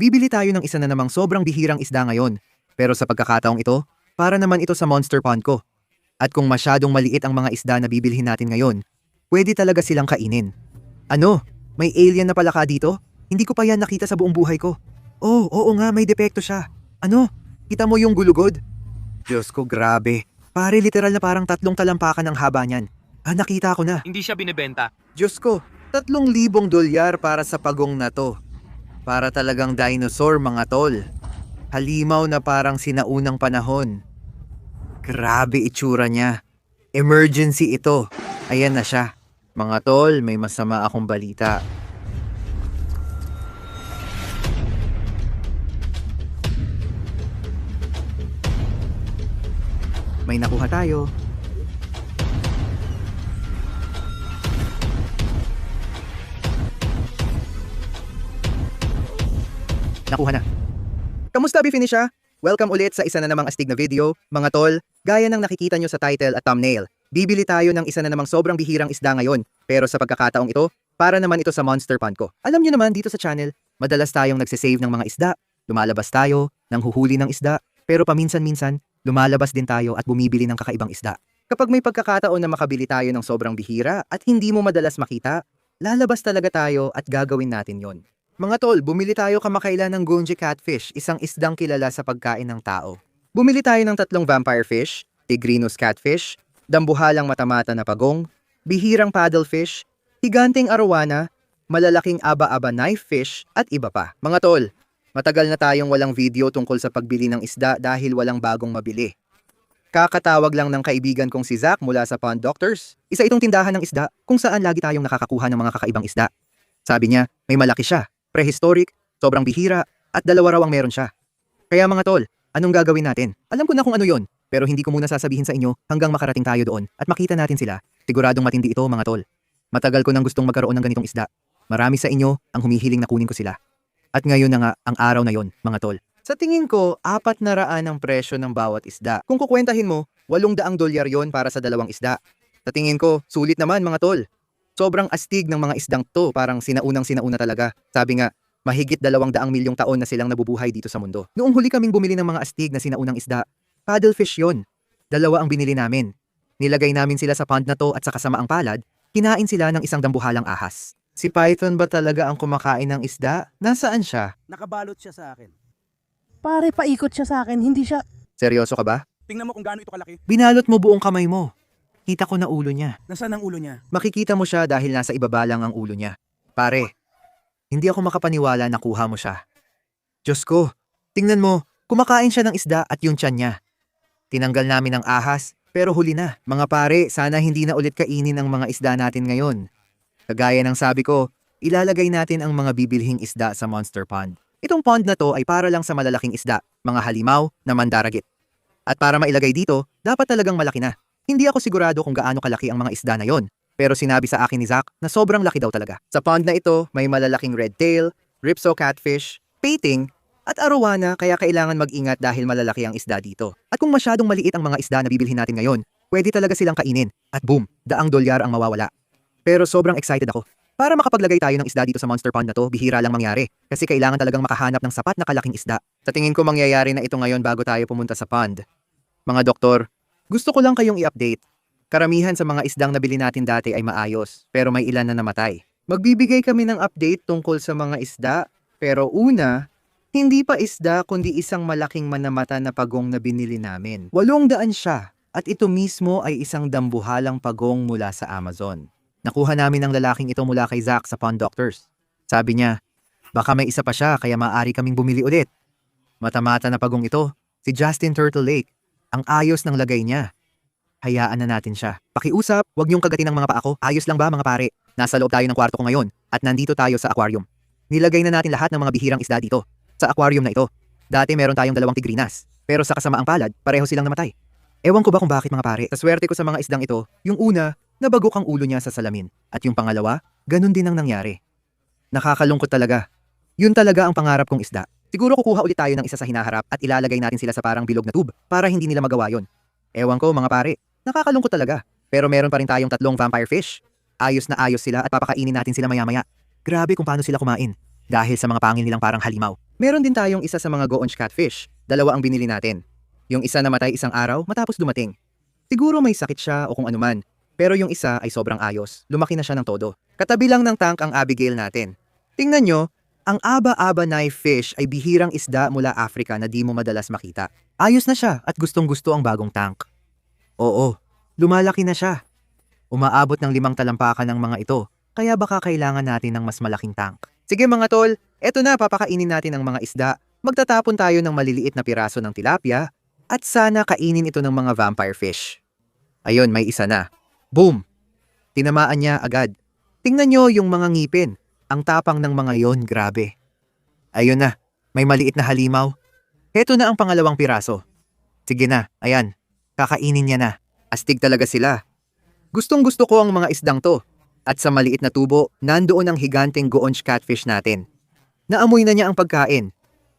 Bibili tayo ng isa na namang sobrang bihirang isda ngayon. Pero sa pagkakataong ito, para naman ito sa monster pond ko. At kung masyadong maliit ang mga isda na bibilhin natin ngayon, pwede talaga silang kainin. Ano? May alien na pala ka dito? Hindi ko pa yan nakita sa buong buhay ko. Oh, oo nga, may depekto siya. Ano? Kita mo yung gulugod? Diyos ko, grabe. Pare, literal na parang 3 talampakan ang haba niyan. Nakita ko na. Hindi siya binebenta. Diyos ko, $3,000 para sa pagong na to. Para talagang dinosaur, mga tol. Halimaw na parang sinaunang panahon. Grabe itsura niya. Emergency ito. Ayan na siya. Mga tol, may masama akong balita. May nakuha tayo. Nakuha na. Kamusta, Bifinisha? Welcome ulit sa isa na namang astig na video. Mga tol, gaya ng nakikita nyo sa title at thumbnail, bibili tayo ng isa na namang sobrang bihirang isda ngayon. Pero sa pagkakataong ito, para naman ito sa monster pond ko. Alam nyo naman dito sa channel, madalas tayong nagsisave ng mga isda. Lumalabas tayo, nanghuhuli ng isda, pero paminsan-minsan, lumalabas din tayo at bumibili ng kakaibang isda. Kapag may pagkakataon na makabili tayo ng sobrang bihira at hindi mo madalas makita, lalabas talaga tayo at gagawin natin yon. Mga tol, bumili tayo kamakailan ng Gonji catfish, isang isdang kilala sa pagkain ng tao. Bumili tayo ng 3 vampire fish, tigrinus catfish, dambuhalang matamata na pagong, bihirang paddlefish, higanting arowana, malalaking aba-aba knife fish, at iba pa. Mga tol, matagal na tayong walang video tungkol sa pagbili ng isda dahil walang bagong mabili. Kakatawag lang ng kaibigan kong si Zach mula sa Pond Doctors. Isa itong tindahan ng isda kung saan lagi tayong nakakakuha ng mga kakaibang isda. Sabi niya, may malaki siya, prehistoric, sobrang bihira, at 2 raw ang meron siya. Kaya mga tol, anong gagawin natin? Alam ko na kung ano yon, pero hindi ko muna sasabihin sa inyo hanggang makarating tayo doon at makita natin sila. Siguradong matindi ito, mga tol. Matagal ko nang gustong magkaroon ng ganitong isda. Marami sa inyo ang humihiling na kunin ko sila. At ngayon na nga ang araw na yon, mga tol. Sa tingin ko, 400 ang presyo ng bawat isda. Kung kukwentahin mo, $800 yon para sa 2 isda. Sa tingin ko, sulit naman, mga tol. Sobrang astig ng mga isdang to, parang sinauna talaga. Sabi nga, mahigit 200 milyong taon na silang nabubuhay dito sa mundo. Noong huli kaming bumili ng mga astig na sinaunang isda, paddlefish yon. 2 ang binili namin. Nilagay namin sila sa pond na to at sa kasamaang palad, kinain sila ng isang dambuhalang ahas. Si Python ba talaga ang kumakain ng isda? Nasaan siya? Nakabalot siya sa akin. Pare, paikot siya sa akin, hindi siya... Seryoso ka ba? Tingnan mo kung gaano ito kalaki. Binalot mo buong kamay mo. Kita ko na ulo niya. Nasaan ang ulo niya? Makikita mo siya dahil nasa ibaba lang ang ulo niya. Pare, hindi ako makapaniwala na kuha mo siya. Diyos ko, tingnan mo, kumakain siya ng isda at yung tiyan niya. Tinanggal namin ang ahas, pero huli na. Mga pare, sana hindi na ulit kainin ang mga isda natin ngayon. Kagaya ng sabi ko, ilalagay natin ang mga bibilhing isda sa monster pond. Itong pond na to ay para lang sa malalaking isda, mga halimaw na mandaragit. At para mailagay dito, dapat talagang malaki na. Hindi ako sigurado kung gaano kalaki ang mga isda na yon, pero sinabi sa akin ni Zach na sobrang laki daw talaga. Sa pond na ito, may malalaking red tail, ripsaw catfish, pating, at arowana, kaya kailangan mag-ingat dahil malalaki ang isda dito. At kung masyadong maliit ang mga isda na bibilhin natin ngayon, pwede talaga silang kainin. At boom, $200 ang mawawala. Pero sobrang excited ako. Para makapaglagay tayo ng isda dito sa monster pond na to, bihira lang mangyari. Kasi kailangan talagang makahanap ng sapat na kalaking isda. Sa tingin ko mangyayari na ito ngayon bago tayo pumunta sa pond. Mga doktor, gusto ko lang kayong i-update. Karamihan sa mga isdang nabili natin dati ay maayos, pero may ilan na namatay. Magbibigay kami ng update tungkol sa mga isda, pero una, hindi pa isda kundi isang malaking manamata na pagong na binili namin. 800 siya, at ito mismo ay isang dambuhalang pagong mula sa Amazon. Nakuha namin ang lalaking ito mula kay Zach sa Pond Doctors. Sabi niya, baka may isa pa siya kaya maaari kaming bumili ulit. Matamata na pagong ito, si Justin Turtle Lake. Ang ayos ng lagay niya. Hayaan na natin siya. Pakiusap, wag niyong kagatin ang mga paa ko. Ayos lang ba, mga pare? Nasa loob tayo ng kwarto ko ngayon at nandito tayo sa aquarium. Nilagay na natin lahat ng mga bihirang isda dito sa aquarium na ito. Dati meron tayong 2 tigrinas, pero sa kasamaang palad, pareho silang namatay. Ewan ko ba kung bakit, mga pare. Sa swerte ko sa mga isdang ito, yung una, nabagok ang ulo niya sa salamin. At yung pangalawa, ganun din ang nangyari. Nakakalungkot talaga. Yun talaga ang pangarap kong isda. Siguro kukuha ulit tayo ng isa sa hinaharap at ilalagay natin sila sa parang bilog na tube para hindi nila magawa yon. Ewan ko, mga pare. Nakakalungkot talaga. Pero meron pa rin tayong 3 vampire fish. Ayos na ayos sila at papakainin natin sila maya-maya. Grabe kung paano sila kumain. Dahil sa mga pangil nilang parang halimaw. Meron din tayong isa sa mga goonch catfish. 2 ang binili natin. Yung isa namatay isang araw matapos dumating. Siguro may sakit siya o kung anuman. Pero yung isa ay sobrang ayos. Lumaki na siya ng todo. Katabi lang ng tank ang Abigail natin. Tingnan nyo, ang aba-aba knife fish ay bihirang isda mula Africa na di mo madalas makita. Ayos na siya at gustong-gusto ang bagong tank. Oo, lumalaki na siya. Umaabot ng 5 talampakan ng mga ito, kaya baka kailangan natin ng mas malaking tank. Sige mga tol, eto na papakainin natin ang mga isda. Magtatapon tayo ng maliliit na piraso ng tilapia at sana kainin ito ng mga vampire fish. Ayun, may isa na. Boom! Tinamaan niya agad. Tingnan nyo yung mga ngipin. Ang tapang ng mga yon, grabe. Ayun na, may maliit na halimaw. Heto na ang pangalawang piraso. Sige na, ayan. Kakainin niya na. Astig talaga sila. Gustong gusto ko ang mga isdang to. At sa maliit na tubo, nandoon ang higanteng goonch catfish natin. Naamoy na niya ang pagkain.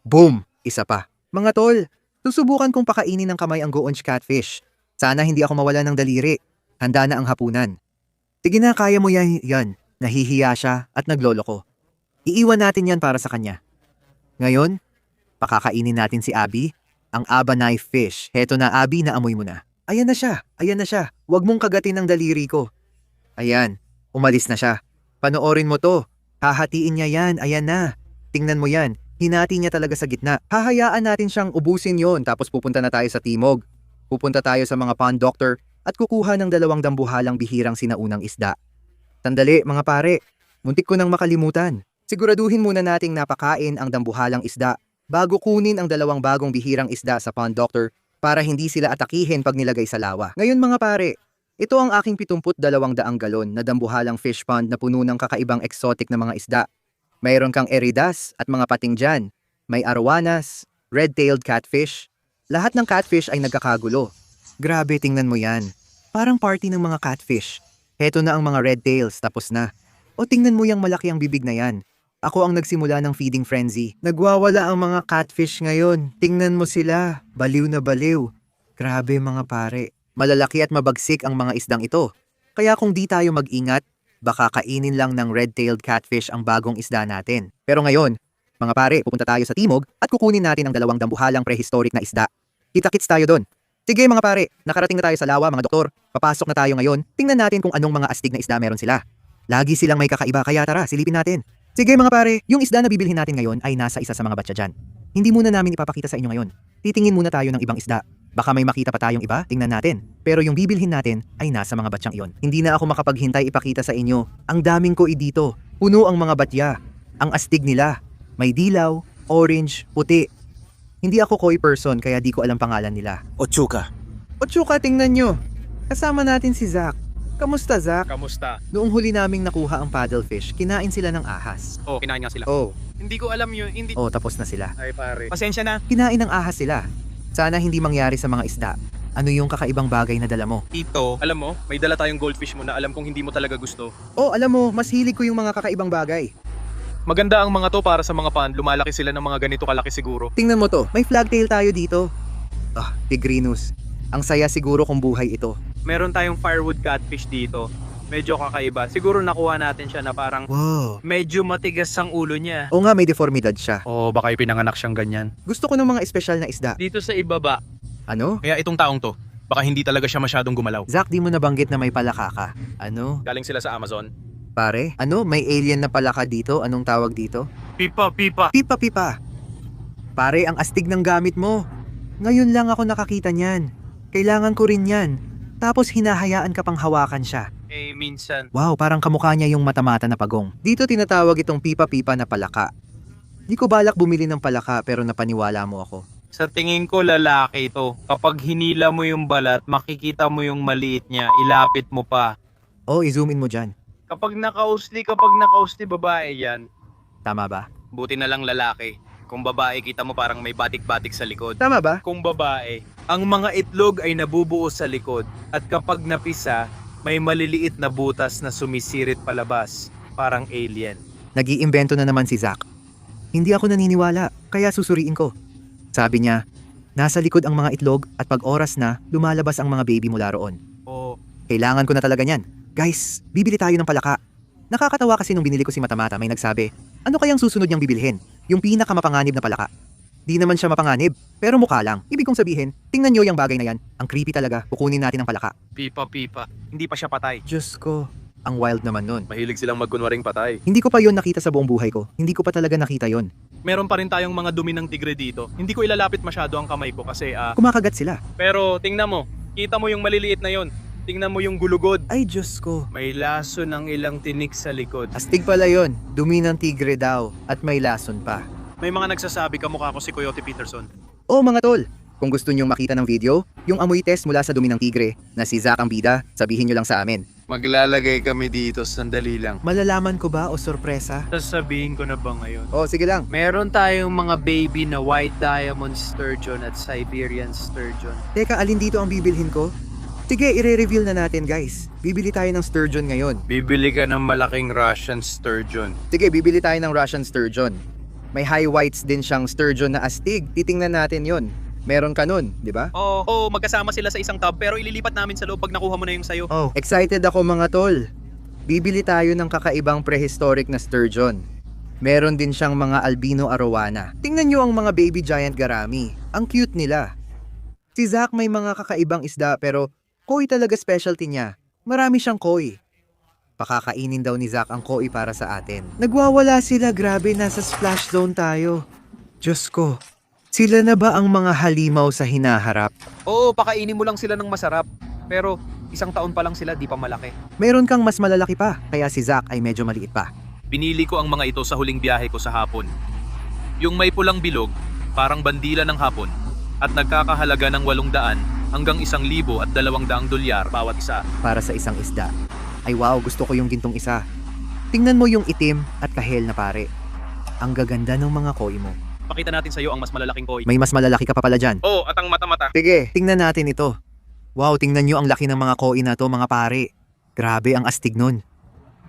Boom! Isa pa. Mga tol, susubukan kong pakainin ng kamay ang goonch catfish. Sana hindi ako mawala ng daliri. Handa na ang hapunan. Sige na, kaya mo yan. Nahihiya siya at nagloloko. Iiwan natin yan para sa kanya. Ngayon, pakakainin natin si Abby, ang aba knife fish. Heto na, Abby, naamoy mo na. Ayan na siya. Huwag mong kagatin ang daliri ko. Ayan, umalis na siya. Panoorin mo to. Hahatiin niya yan, ayan na. Tingnan mo yan, hinati niya talaga sa gitna. Hahayaan natin siyang ubusin yon tapos pupunta na tayo sa timog. Pupunta tayo sa mga pond doctor at kukuha ng 2 dambuhalang bihirang sinaunang isda. Sandali mga pare, muntik ko nang makalimutan. Siguraduhin muna nating napakain ang dambuhalang isda bago kunin ang 2 bagong bihirang isda sa pond doctor para hindi sila atakihin pag nilagay sa lawa. Ngayon mga pare, ito ang aking 72 galon na dambuhalang fish pond na puno ng kakaibang exotic na mga isda. Mayroon kang eridas at mga pating dyan. May arwanas, red-tailed catfish. Lahat ng catfish ay nagkakagulo. Grabe, tingnan mo yan. Parang party ng mga catfish. Heto na ang mga red tails, tapos na. O tingnan mo yung malaki ang bibig na yan. Ako ang nagsimula ng feeding frenzy. Nagwawala ang mga catfish ngayon. Tingnan mo sila. Baliw na baliw. Grabe mga pare. Malalaki at mabagsik ang mga isdang ito. Kaya kung di tayo mag-ingat, baka kainin lang ng red-tailed catfish ang bagong isda natin. Pero ngayon, mga pare, pupunta tayo sa timog at kukunin natin ang 2 dambuhalang prehistoric na isda. Kita-kits tayo doon. Sige mga pare, nakarating na tayo sa lawa mga doktor. Papasok na tayo ngayon. Tingnan natin kung anong mga astig na isda meron sila. Lagi silang may kakaiba kaya tara, silipin natin. Sige mga pare, yung isda na bibilhin natin ngayon ay nasa isa sa mga batya dyan. Hindi muna namin ipapakita sa inyo ngayon. Titingin muna tayo ng ibang isda. Baka may makita pa tayong iba, tingnan natin. Pero yung bibilhin natin ay nasa mga batyang iyon. Hindi na ako makapaghintay ipakita sa inyo. Ang daming koi dito. Puno ang mga batya. Ang astig nila. May dilaw, orange, puti. Hindi ako koi person kaya di ko alam pangalan nila. Otsuka. Otsuka, tingnan nyo. Kasama natin si Zach. Kamusta, Zach? Kamusta? Noong huli naming nakuha ang paddlefish, kinain sila ng ahas. Oh, kinain nga sila. Oh, Hindi ko alam yun. Hindi. tapos na sila. Ay pare. Pasensya na. Kinain ng ahas sila. Sana hindi mangyari sa mga isda. Ano yung kakaibang bagay na dala mo? Ito, alam mo, may dala tayong goldfish mo na alam kong hindi mo talaga gusto. Oh, alam mo, mas hilig ko yung mga kakaibang bagay. Maganda ang mga to para sa mga pond. Lumalaki sila ng mga ganito kalaki siguro. Tingnan mo to, may flagtail tayo dito. Tigrinus. Ang saya siguro kung buhay ito. Meron tayong firewood catfish dito. Medyo kakaiba. Siguro nakuha natin siya na parang Wow. medyo matigas ang ulo niya. O nga, may deformidad siya. Oh, baka ipinanganak siyang ganyan. Gusto ko ng mga espesyal na isda. Dito sa ibaba, Ano? kaya itong taong to, baka hindi talaga siya masyadong gumalaw. Zach, di mo nabanggit na may palaka ka. Ano? Galing sila sa Amazon. Pare? Ano? May alien na palaka dito? Anong tawag dito? Pipa. Pipa. Pare, ang astig ng gamit mo. Ngayon lang ako nakakita niyan. Kailangan ko rin yan. Tapos hinahayaan ka pang hawakan siya. Eh, minsan. Wow, parang kamukha niya yung mata-mata na pagong. Dito tinatawag itong pipa-pipa na palaka. Di ko balak bumili ng palaka pero napaniwala mo ako. Sa tingin ko lalaki ito. Kapag hinila mo yung balat, makikita mo yung maliit niya. Ilapit mo pa. Oh, i-zoom in mo dyan. Kapag nakausli, babae yan. Tama ba? Buti na lang lalaki. Kung babae, kita mo parang may batik-batik sa likod. Tama ba? Kung babae, ang mga itlog ay nabubuo sa likod. At kapag napisa, may maliliit na butas na sumisirit palabas. Parang alien. Nag-iimbento na naman si Zach. Hindi ako naniniwala, kaya susuriin ko. Sabi niya, nasa likod ang mga itlog at pag oras na, lumalabas ang mga baby mula roon. O, Kailangan ko na talaga niyan. Guys, bibili tayo ng palaka. Nakakatawa kasi nung binili ko si Matamata, may nagsabi, Ano kayang susunod niyang bibilhin? Yung pinakamapanganib na palaka. Di naman siya mapanganib, pero mukha lang. Ibig kong sabihin, tingnan niyo yung bagay na yan. Ang creepy talaga, kukunin natin ang palaka. Pipa. Hindi pa siya patay. Diyos ko, ang wild naman nun. Mahilig silang magkunwaring patay. Hindi ko pa yon nakita sa buong buhay ko. Hindi ko pa talaga nakita yon. Meron pa rin tayong mga dumi ng tigre dito. Hindi ko ilalapit masyado ang kamay ko kasi Kumakagat sila. pero tingnan mo. Kita mo yung maliliit na yon. Tingnan mo yung gulugod. Ay Diyos ko. May laso ng ilang tinik sa likod. Astig pala yon. Dumi ng tigre daw. At may lason pa. May mga nagsasabi kamukha ko si Coyote Peterson. Oh mga tol, kung gusto nyong makita ng video, yung amoy test mula sa dumi ng tigre na si Zach ang bida, sabihin nyo lang sa amin. Maglalagay kami dito, sandali lang. Malalaman ko ba o sorpresa? Sasabihin ko na ba ngayon? Oh, sige lang. Meron tayong mga baby na white diamond sturgeon at Siberian sturgeon. Teka, alin dito ang bibilhin ko? Sige, i-reveal na natin guys. Bibili tayo ng sturgeon ngayon. Bibili ka ng malaking Russian sturgeon. Sige, bibili tayo ng Russian sturgeon. May high whites din siyang sturgeon na astig. Titingnan natin yon. Meron ka nun, di ba? Oo, magkasama sila sa isang tub pero ililipat namin sa loob pag nakuha mo na yung sayo. Oh, excited ako mga tol. Bibili tayo ng kakaibang prehistoric na sturgeon. Meron din siyang mga albino arowana. Tingnan nyo ang mga baby giant garami. Ang cute nila. Si Zach may mga kakaibang isda pero koi talaga specialty niya. Marami siyang koi. Pakakainin daw ni Zach ang koi para sa atin. Nagwawala sila, grabe, nasa splash zone tayo. Diyos ko, sila na ba ang mga halimaw sa hinaharap? Oo, pakainin mo lang sila ng masarap. Pero isang taon pa lang sila, di pa malaki. Meron kang mas malalaki pa, kaya si Zach ay medyo maliit pa. Binili ko ang mga ito sa huling biyahe ko sa hapon. Yung may pulang bilog, parang bandila ng hapon, at nagkakahalaga ng 800 hanggang 1,200 dolyar bawat isa. Para sa isang isda. Ay wow, gusto ko yung gintong isa. Tingnan mo yung itim at kahel na pare. Ang gaganda ng mga koi mo. Pakita natin sa iyo ang mas malalaking koi. May mas malalaki ka pa pala dyan. Oo, at ang mata-mata. Sige, tingnan natin ito. Wow, tingnan nyo ang laki ng mga koi na to mga pare. Grabe ang astig nun.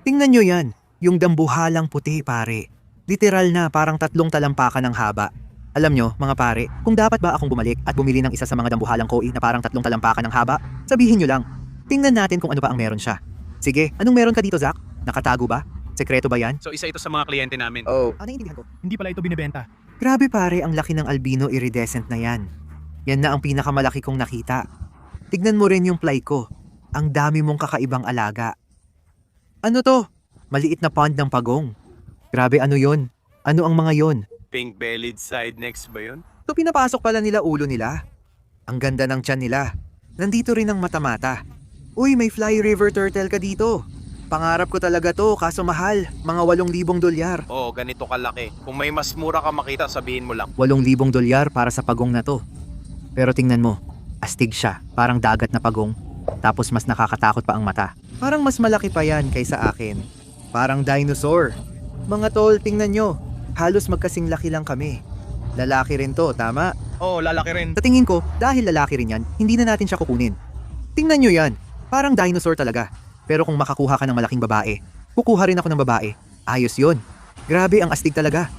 Tingnan nyo yan, yung dambuhalang puti pare. Literal na parang 3 talampakan ng haba. Alam nyo, mga pare, kung dapat ba akong bumalik at bumili ng isa sa mga dambuhalang koi na parang 3 talampakan ng haba, sabihin nyo lang. Tingnan natin kung ano pa ang meron siya. Sige, anong meron ka dito, Zach? Nakatago ba? Sekreto ba yan? So isa ito sa mga kliyente namin. Oh. Naiintindihan ko. Hindi pala ito binibenta. Grabe pare, ang laki ng albino iridescent na yan. Yan na ang pinakamalaki kong nakita. Tignan mo rin yung fly ko. Ang dami mong kakaibang alaga. Ano to? Maliit na pond ng pagong. Grabe, ano yon? Ano ang mga yon? Pink-bellied side necks ba yun? So pinapasok pala nila ulo nila. Ang ganda ng tiyan nila. Nandito rin ang mata-mata. Uy, may fly river turtle ka dito. Pangarap ko talaga to, kaso mahal. Mga 8,000 dolyar. Oo, ganito kalaki. Kung may mas mura ka makita, sabihin mo lang. 8,000 dolyar para sa pagong na to. Pero tingnan mo, astig siya, parang dagat na pagong. Tapos mas nakakatakot pa ang mata. Parang mas malaki pa yan kaysa akin. Parang dinosaur. Mga tol, tingnan nyo. Halos magkasing laki lang kami. Lalaki rin to, tama? Oo, lalaki rin. Sa tingin ko, dahil lalaki rin yan, hindi na natin siya kukunin. Tingnan nyo yan, parang dinosaur talaga. Pero kung makakuha ka ng malaking babae, kukuha rin ako ng babae. Ayos yon. Grabe, ang astig talaga.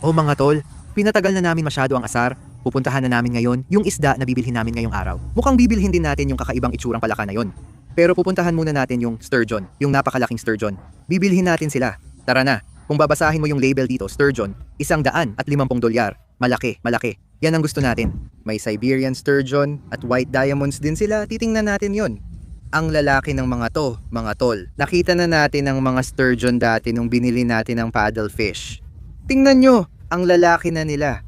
O mga tol, pinatagal na namin masyado ang asar. Pupuntahan na namin ngayon yung isda na bibilhin namin ngayong araw. Mukhang bibilhin din natin yung kakaibang itsurang palaka na yon. Pero pupuntahan muna natin yung sturgeon, yung napakalaking sturgeon. Bibilhin natin sila. Tara na. Kung babasahin mo yung label dito, sturgeon, 150 dolyar. Malaki, malaki. Yan ang gusto natin. May Siberian sturgeon at white diamonds din sila. Titingnan natin yon. Ang lalaki ng mga to, mga tol. Nakita na natin ang mga sturgeon dati nung binili natin ang paddlefish. Tingnan nyo, ang lalaki na nila.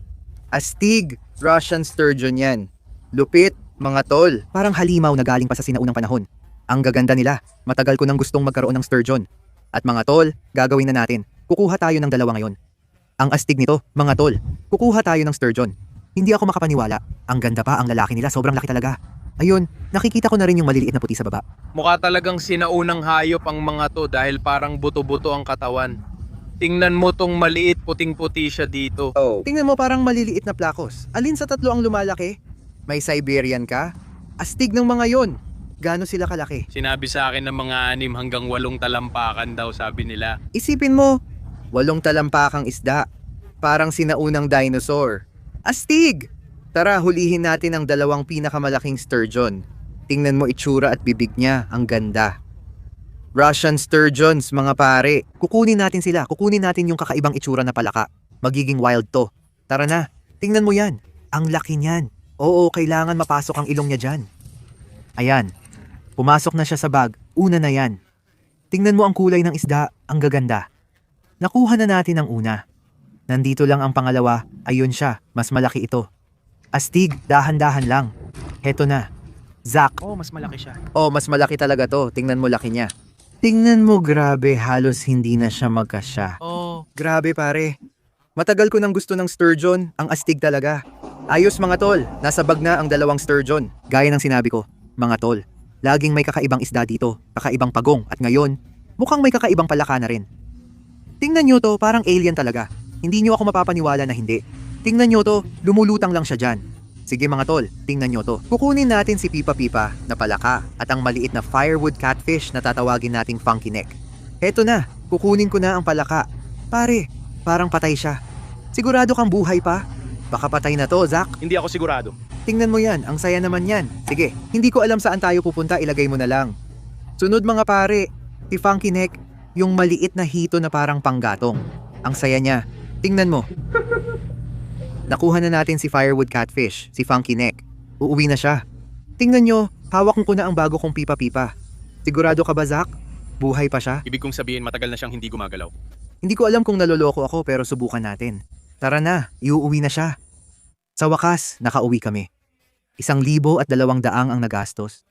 Astig, Russian sturgeon yan. Lupit, mga tol. Parang halimaw na galing pa sa sinaunang panahon. Ang gaganda nila. Matagal ko nang gustong magkaroon ng sturgeon. At mga tol, gagawin na natin. Kukuha tayo ng 2 ngayon. Ang astig nito, mga tol. Kukuha tayo ng sturgeon. Hindi ako makapaniwala. Ang ganda pa ang lalaki nila, sobrang laki talaga. Ayun, nakikita ko na rin yung maliliit na puti sa baba. Mukha talagang sinaunang hayop ang mga to dahil parang buto-buto ang katawan. Tingnan mo tong maliit, puting-puti siya dito. Oh. Tingnan mo parang maliliit na plakos. Alin sa 3 ang lumalaki? May Siberian ka? Astig ng mga yon. Gaano sila kalaki? Sinabi sa akin ng mga 6 hanggang 8 talampakan daw, sabi nila. Isipin mo, 8 talampakang isda. Parang sinaunang dinosaur. Astig! Tara, hulihin natin ang 2 pinakamalaking sturgeon. Tingnan mo itsura at bibig niya, ang ganda. Russian sturgeons, mga pare. Kukunin natin sila. Kukunin natin yung kakaibang itsura na palaka. Magiging wild to. Tara na. Tingnan mo yan. Ang laki niyan. Oo, kailangan mapasok ang ilong niya dyan. Ayan. Pumasok na siya sa bag. Una na yan. Tingnan mo ang kulay ng isda. Ang gaganda. Nakuha na natin ang una. Nandito lang ang pangalawa. Ayun siya. Mas malaki ito. Astig, dahan-dahan lang. Heto na. Zach. Oh, mas malaki siya. Oh, mas malaki talaga to. Tingnan mo laki niya. Tingnan mo, grabe. Halos hindi na siya magkasya. Oh, Grabe pare. Matagal ko nang gusto ng sturgeon. Ang astig talaga. Ayos mga tol. Nasa bag na ang 2 sturgeon. Gaya ng sinabi ko, mga tol. Laging may kakaibang isda dito. Kakaibang pagong. At ngayon, mukhang may kakaibang palaka na rin. Tingnan nyo to, parang alien talaga. Hindi nyo ako mapapaniwala na hindi. Tingnan nyo to, lumulutang lang siya dyan. Sige mga tol, tingnan nyo to. Kukunin natin si Pipa Pipa na palaka at ang maliit na firewood catfish na tatawagin nating funky neck. Heto na, kukunin ko na ang palaka. Pare, parang patay siya. Sigurado kang buhay pa? Baka patay na to, Zach. hindi ako sigurado. Tingnan mo yan, ang saya naman yan. Sige, hindi ko alam saan tayo pupunta, ilagay mo na lang. Sunod mga pare, si funky neck, yung maliit na hito na parang panggatong. Ang saya niya. Tingnan mo. Nakuha na natin si firewood catfish, si funky neck. Uuwi na siya. Tingnan nyo, hawak ko na ang bago kong pipa-pipa. Sigurado ka ba, Zach? Buhay pa siya? Ibig kong sabihin matagal na siyang hindi gumagalaw. Hindi ko alam kung naloloko ako pero subukan natin. Tara na, iuuwi na siya. Sa wakas, nakauwi kami. 1,200 ang nagastos.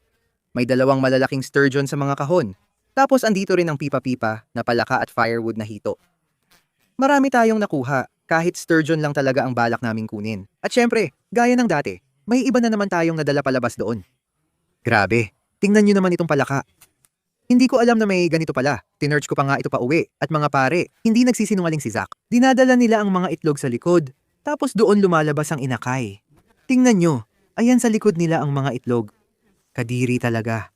May 2 malalaking sturgeon sa mga kahon. Tapos andito rin ang pipa-pipa na palaka at firewood na hito. Marami tayong nakuha. Kahit sturgeon lang talaga ang balak naming kunin. At syempre, gaya ng dati, may iba na naman tayong nadala palabas doon. Grabe, tingnan nyo naman itong palaka. Hindi ko alam na may ganito pala. Tinerch ko pa nga ito pa uwi. At mga pare, hindi nagsisinungaling si Zach. Dinadala nila ang mga itlog sa likod. Tapos doon lumalabas ang inakay. Tingnan nyo, ayan sa likod nila ang mga itlog. Kadiri talaga.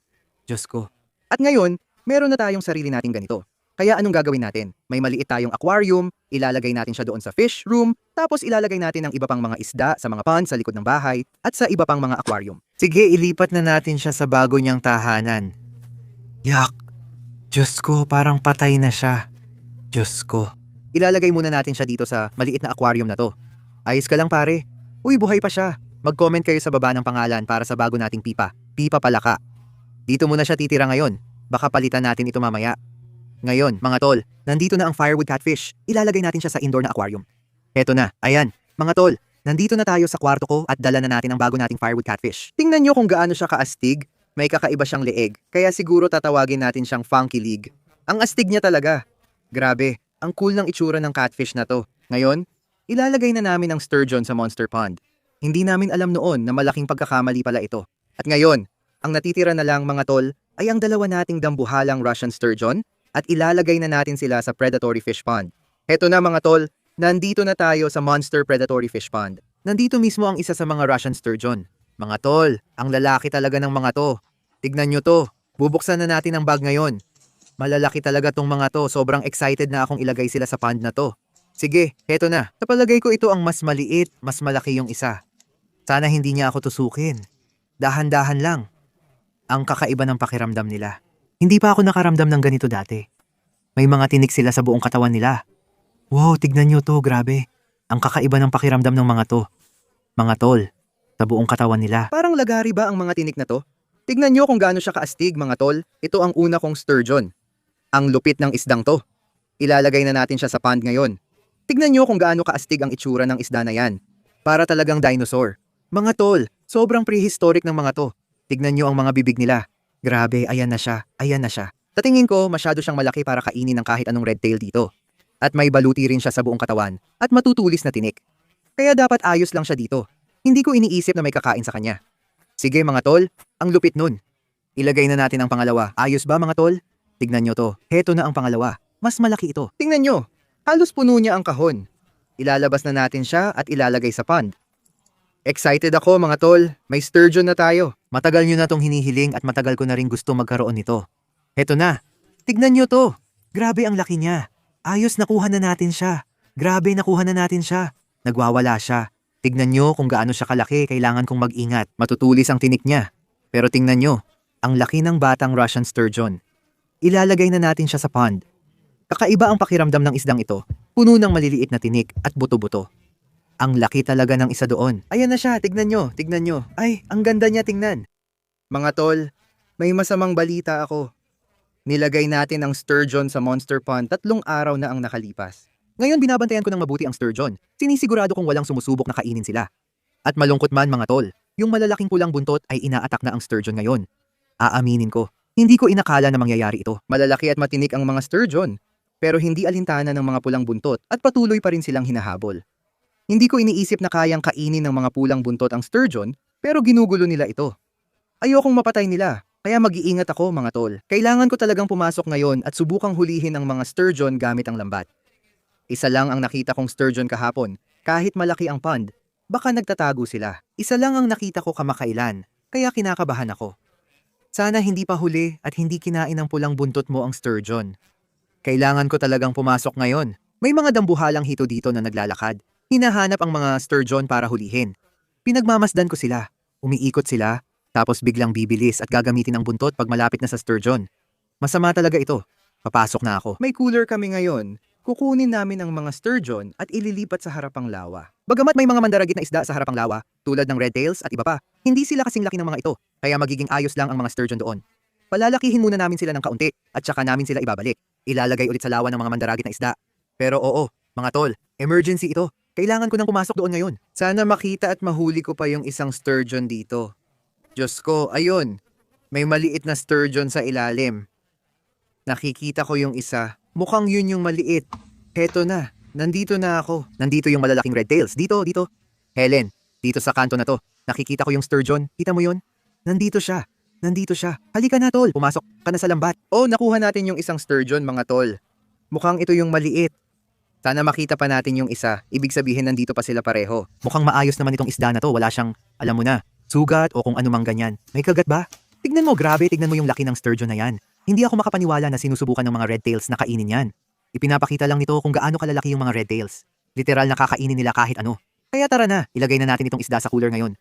Diyos ko. At ngayon, meron na tayong sarili nating ganito. Kaya anong gagawin natin? May maliit tayong aquarium, ilalagay natin siya doon sa fish room, tapos ilalagay natin ang iba pang mga isda sa mga pond sa likod ng bahay, at sa iba pang mga aquarium. Sige, ilipat na natin siya sa bago niyang tahanan. Yak! Diyos ko, parang patay na siya. Diyos ko. Ilalagay muna natin siya dito sa maliit na aquarium na to. Ayos ka lang pare. Uy, buhay pa siya. Mag-comment kayo sa baba ng pangalan para sa bago nating pipa. Pipa Palaka. Dito muna siya titira ngayon. Baka palitan natin ito mamaya. Ngayon, mga tol, nandito na ang firewood catfish. Ilalagay natin siya sa indoor na aquarium. Eto na, ayan. Mga tol, nandito na tayo sa kwarto ko at dala na natin ang bago nating firewood catfish. Tingnan nyo kung gaano siya kaastig. May kakaiba siyang leeg, kaya siguro tatawagin natin siyang funky leg. Ang astig niya talaga. Grabe, ang cool ng itsura ng catfish na to. Ngayon, ilalagay na namin ang sturgeon sa monster pond. Hindi namin alam noon na malaking pagkakamali pala ito. At ngayon, ang natitira na lang mga tol ay ang 2 nating dambuhalang Russian sturgeon at ilalagay na natin sila sa predatory fish pond. Heto na mga tol, nandito na tayo sa monster predatory fish pond. Nandito mismo ang isa sa mga Russian sturgeon. Mga tol, ang lalaki talaga ng mga to. Tignan nyo to, bubuksan na natin ang bag ngayon. Malalaki talaga tong mga to, sobrang excited na akong ilagay sila sa pond na to. Sige, heto na. Sa palagay ko ito ang mas maliit, mas malaki yung isa. Sana hindi niya ako tusukin. Dahan-dahan lang. Ang kakaiba ng pakiramdam nila. Hindi pa ako nakaramdam ng ganito dati. May mga tinik sila sa buong katawan nila. Wow, tignan nyo to, grabe. Ang kakaiba ng pakiramdam ng mga to. Mga tol, sa buong katawan nila. Parang lagari ba ang mga tinik na to? Tignan nyo kung gaano siya kaastig mga tol. Ito ang una kong sturgeon. Ang lupit ng isdang to. Ilalagay na natin siya sa pond ngayon. Tignan nyo kung gaano kaastig ang itsura ng isda na yan. Para talagang dinosaur. Mga tol, sobrang prehistoric ng mga to. Tignan nyo ang mga bibig nila. Grabe, ayan na siya, ayan na siya. Sa tingin ko, masyado siyang malaki para kainin ng kahit anong red tail dito. At may baluti rin siya sa buong katawan at matutulis na tinik. Kaya dapat ayos lang siya dito. Hindi ko iniisip na may kakain sa kanya. Sige mga tol, ang lupit nun. Ilagay na natin ang pangalawa. Ayos ba mga tol? Tignan nyo to. Heto na ang pangalawa. Mas malaki ito. Tingnan nyo. Halos puno niya ang kahon. Ilalabas na natin siya at ilalagay sa pond. Excited ako mga tol. May sturgeon na tayo. Matagal nyo na tong hinihiling at matagal ko na rin gusto magkaroon nito. Heto na. Tignan nyo to. Grabe ang laki niya. Ayos, nakuha na natin siya. Grabe, nakuha na natin siya. Nagwawala siya. Tignan nyo kung gaano siya kalaki, kailangan kong mag-ingat. Matutulis ang tinik niya. Pero tingnan nyo, ang laki ng batang Russian sturgeon. Ilalagay na natin siya sa pond. Kakaiba ang pakiramdam ng isdang ito. Puno ng maliliit na tinik at buto-buto. Ang laki talaga ng isa doon. Ayan na siya, tignan nyo, tignan nyo. Ay, ang ganda niya tingnan. Mga tol, may masamang balita ako. Nilagay natin ang sturgeon sa monster pond 3 araw na ang nakalipas. Ngayon binabantayan ko ng mabuti ang sturgeon. Sinisigurado kong walang sumusubok na kainin sila. At malungkot man mga tol, yung malalaking pulang buntot ay ina-attack na ang sturgeon ngayon. Aaminin ko, hindi ko inakala na mangyayari ito. Malalaki at matinik ang mga sturgeon, pero hindi alintana ng mga pulang buntot at patuloy pa rin silang hinahabol. Hindi ko iniisip na kayang kainin ng mga pulang buntot ang sturgeon, pero ginugulo nila ito. Ayokong mapatay nila, kaya mag-iingat ako mga tol. Kailangan ko talagang pumasok ngayon at subukang hulihin ang mga sturgeon gamit ang lambat. Isa lang ang nakita kong sturgeon kahapon, kahit malaki ang pond, baka nagtatago sila. Isa lang ang nakita ko kamakailan, kaya kinakabahan ako. Sana hindi pa huli at hindi kinain ng pulang buntot mo ang sturgeon. Kailangan ko talagang pumasok ngayon. May mga dambuhalang hito dito na naglalakad. Hinahanap ang mga sturgeon para hulihin. Pinagmamasdan ko sila. Umiikot sila, tapos biglang bibilis at gagamitin ang buntot pag malapit na sa sturgeon. Masama talaga ito. Papasok na ako. May cooler kami ngayon. Kukunin namin ang mga sturgeon at ililipat sa harapang lawa. Bagamat may mga mandaragit na isda sa harapang lawa, tulad ng red tails at iba pa, hindi sila kasing laki ng mga ito, kaya magiging ayos lang ang mga sturgeon doon. Palalakihin muna namin sila ng kaunti at saka namin sila ibabalik. Ilalagay ulit sa lawa ng mga mandaragit na isda. Pero oo, mga tol, emergency ito. Kailangan ko nang pumasok doon ngayon. Sana makita at mahuli ko pa yung isang sturgeon dito. Diyos ko, ayun. May maliit na sturgeon sa ilalim. Nakikita ko yung isa. Mukhang yun yung maliit. Heto na. Nandito na ako. Nandito yung malalaking red tails. Dito. Helen, dito sa kanto na to. Nakikita ko yung sturgeon. Kita mo yun? Nandito siya. Halika na, tol. Pumasok ka na sa lambat. Oh, nakuha natin yung isang sturgeon, mga tol. Mukhang ito yung maliit. Sana makita pa natin yung isa. Ibig sabihin nandito pa sila pareho. Mukhang maayos naman itong isda na to. Wala siyang, alam mo na, sugat o kung anumang ganyan. May kagat ba? Tignan mo, grabe. Tignan mo yung laki ng sturgeon na yan. Hindi ako makapaniwala na sinusubukan ng mga red tails na kainin yan. Ipinapakita lang nito kung gaano kalalaki yung mga red tails. Literal na kakainin nila kahit ano. Kaya tara na, ilagay na natin itong isda sa cooler ngayon.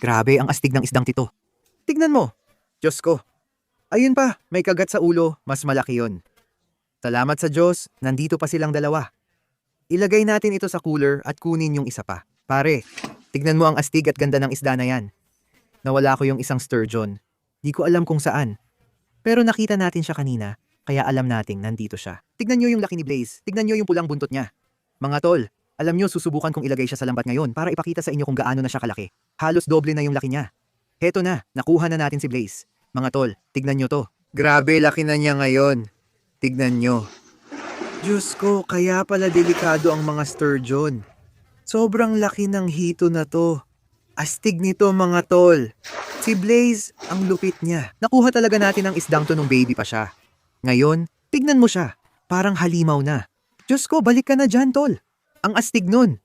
Grabe, ang astig ng isdang tito. Tignan mo. Diyos ko. Ayun pa, may kagat sa ulo, mas malaki yon. Salamat sa Diyos, nandito pa silang dalawa. Ilagay natin ito sa cooler at kunin yung isa pa. Pare, tignan mo ang astig at ganda ng isda na yan. Nawala ko yung isang sturgeon. Di ko alam kung saan. Pero nakita natin siya kanina, kaya alam nating nandito siya. Tignan nyo yung laki ni Blaze. Tignan nyo yung pulang buntot niya. Mga tol, alam nyo susubukan kong ilagay siya sa lambat ngayon para ipakita sa inyo kung gaano na siya kalaki. Halos doble na yung laki niya. Heto na, nakuha na natin si Blaze. Mga tol, tignan nyo to. Grabe, laki na niya ngayon. Tignan nyo. Diyos ko, kaya pala delikado ang mga sturgeon. Sobrang laki ng hito na to. Astig nito mga tol. Si Blaze, ang lupit niya. Nakuha talaga natin ang isdang to nung baby pa siya. Ngayon, tignan mo siya. Parang halimaw na. Diyos ko, balik ka na dyan, tol. Ang astig nun.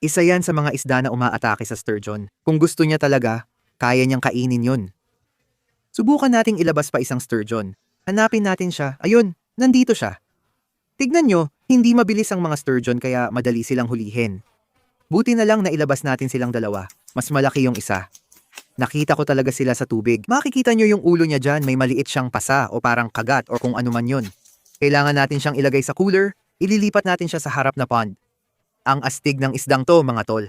Isa yan sa mga isda na umaatake sa sturgeon. Kung gusto niya talaga, kaya niyang kainin yun. Subukan nating ilabas pa isang sturgeon. Hanapin natin siya. Ayun, nandito siya. Tignan nyo, hindi mabilis ang mga sturgeon kaya madali silang hulihin. Buti na lang na ilabas natin silang dalawa. Mas malaki yung isa. Nakita ko talaga sila sa tubig. Makikita nyo yung ulo niya dyan, may maliit siyang pasa o parang kagat o kung ano man yun. Kailangan natin siyang ilagay sa cooler, ililipat natin siya sa harap na pond. Ang astig ng isdang to mga tol.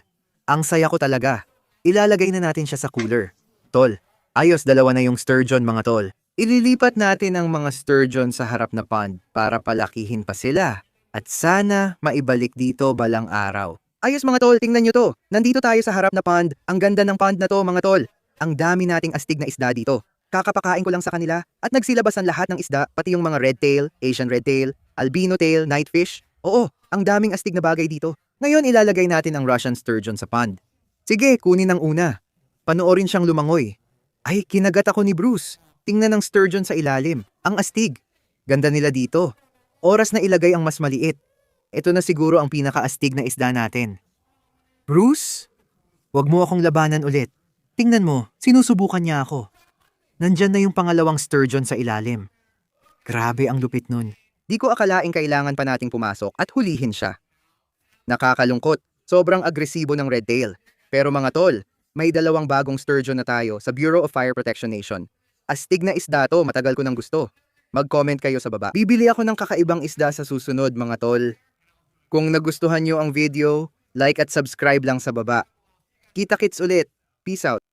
Ang saya ko talaga. Ilalagay na natin siya sa cooler. Tol, ayos, dalawa na yung sturgeon mga tol. Ililipat natin ang mga sturgeon sa harap na pond para palakihin pa sila. At sana maibalik dito balang araw. Ayos mga tol, tingnan nyo to. Nandito tayo sa harap na pond. Ang ganda ng pond na to mga tol. Ang dami nating astig na isda dito. Kakapakain ko lang sa kanila at nagsilabasan lahat ng isda, pati yung mga red tail, Asian red tail, albino tail, nightfish. Oo, ang daming astig na bagay dito. Ngayon ilalagay natin ang Russian sturgeon sa pond. Sige, kunin ang una. Panoorin siyang lumangoy. Ay, kinagat ako ni Bruce. Tingnan ang sturgeon sa ilalim. Ang astig. Ganda nila dito. Oras na ilagay ang mas maliit. Ito na siguro ang pinakaastig na isda natin. Bruce? Huwag mo akong labanan ulit. Tingnan mo, sinusubukan niya ako. Nandyan na yung pangalawang sturgeon sa ilalim. Grabe ang lupit nun. Di ko akalaing kailangan pa nating pumasok at hulihin siya. Nakakalungkot, sobrang agresibo ng red tail. Pero mga tol, may dalawang bagong sturgeon na tayo sa Bureau of Fire Protection Nation. Astig na isda to, matagal ko nang gusto. Mag-comment kayo sa baba. Bibili ako ng kakaibang isda sa susunod mga tol. Kung nagustuhan nyo ang video, like at subscribe lang sa baba. Kita-kits ulit. Peace out.